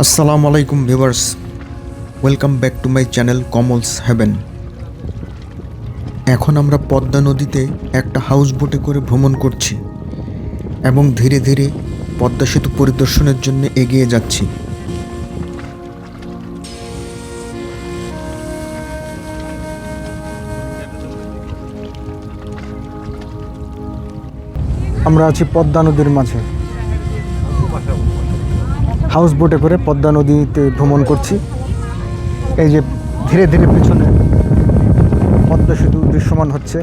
আসসালামু আলাইকুম viewers, welcome back to my channel Komol's heaven. এখন আমরা পদ্মা নদীতে একটা হাউস বোটে করে ভ্রমণ করছি এবং ধীরে ধীরে পদ্মা সেতু পরিদর্শনের জন্য এগিয়ে যাচ্ছি। আমরা আছি পদ্মা নদীর মাঝে, হাউস বোটে করে পদ্মা নদীতে ভ্রমণ করছি। এই যে ধীরে ধীরে পিছনে পদ্মা সেতু দৃশ্যমান হচ্ছে।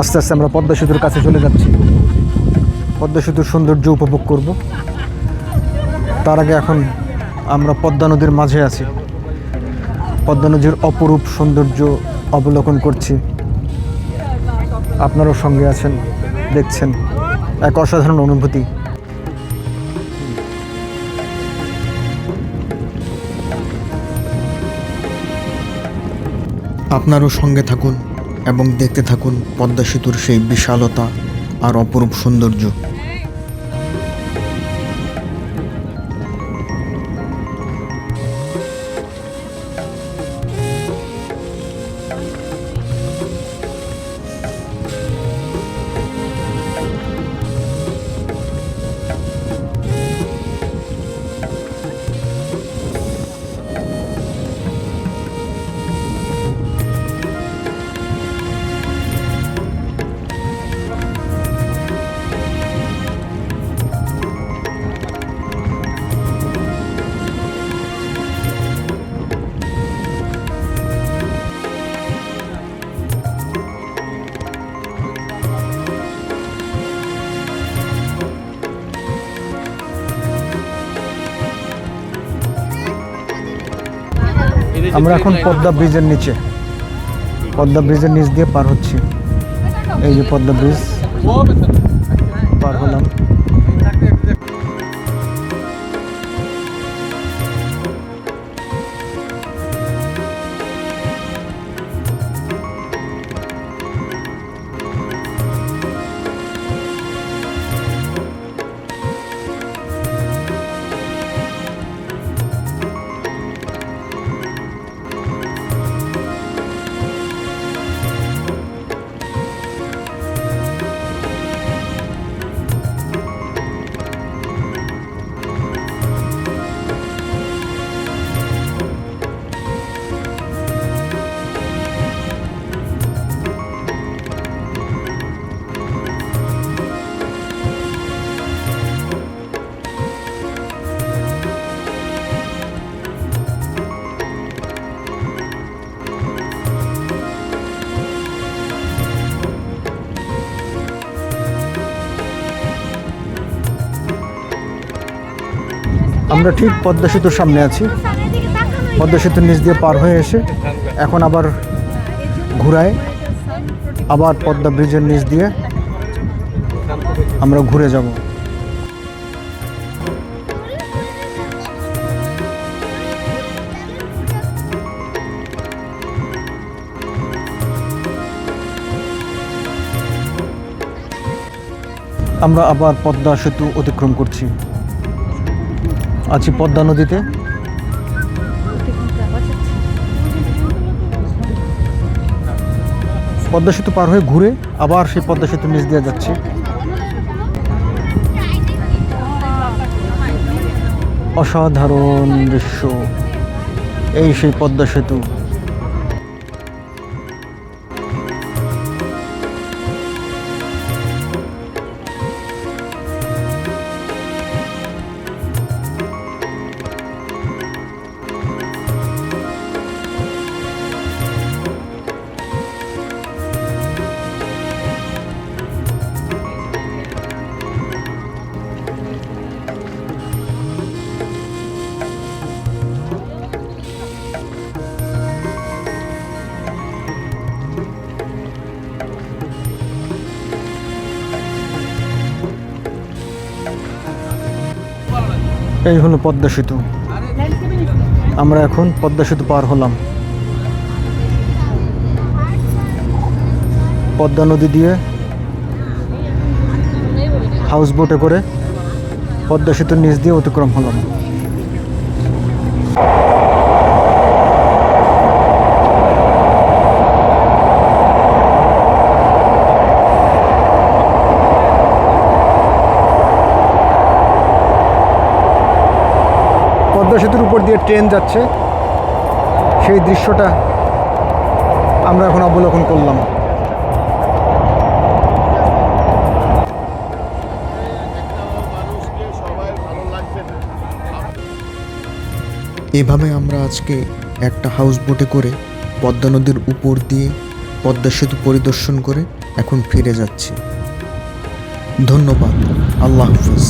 আস্তে আস্তে আমরা পদ্মা সেতুর কাছে চলে যাচ্ছি, পদ্মা সেতুর সৌন্দর্য উপভোগ করব। তার আগে এখন আমরা পদ্মা নদীর মাঝে আছি, পদ্মা নদীর অপরূপ সৌন্দর্য অবলোকন করছি। আপনারাও সঙ্গে আছেন, দেখছেন, এক অসাধারণ অনুভূতি। আপনারও সঙ্গে থাকুন এবং দেখতে থাকুন পদ্মা সেতুর সেই বিশালতা আর অপরূপ সৌন্দর্য। আমরা এখন পদ্মা ব্রিজের নিচে, পদ্মা ব্রিজের নিচ দিয়ে পার হচ্ছি। এই যে পদ্মা ব্রিজ পার হলাম। আমরা ঠিক পদ্মা সেতুর সামনে আছি। পদ্মা সেতুর নিচ দিয়ে পার হয়ে এসে এখন আবার ঘুরায়, আবার পদ্মা ব্রিজের নিচ দিয়ে আমরা ঘুরে যাব। আমরা আবার পদ্মা সেতু অতিক্রম করছি, আছি পদ্মা নদীতে। পদ্মা সেতু পার হয়ে ঘুরে আবার সেই পদ্মা সেতুর নিচ দিয়ে যাচ্ছি। অসাধারণ দৃশ্য, এই সেই পদ্মা সেতু। এই হলো পদ্মা সেতু। আমরা এখন পদ্মা সেতু পার হলাম। পদ্মা নদী দিয়ে হাউস বোটে করে পদ্মা সেতুর নিচ দিয়ে অতিক্রম হলাম। দিয়ে ট্রেন যাচ্ছে, সেই দৃশ্যটা আমরা এখন অবলোকন করলাম। এভাবে আমরা আজকে একটা হাউস বোটে করে পদ্মা নদীর উপর দিয়ে পদ্মা সেতু পরিদর্শন করে এখন ফিরে যাচ্ছি। ধন্যবাদ। আল্লাহ হাফিজ।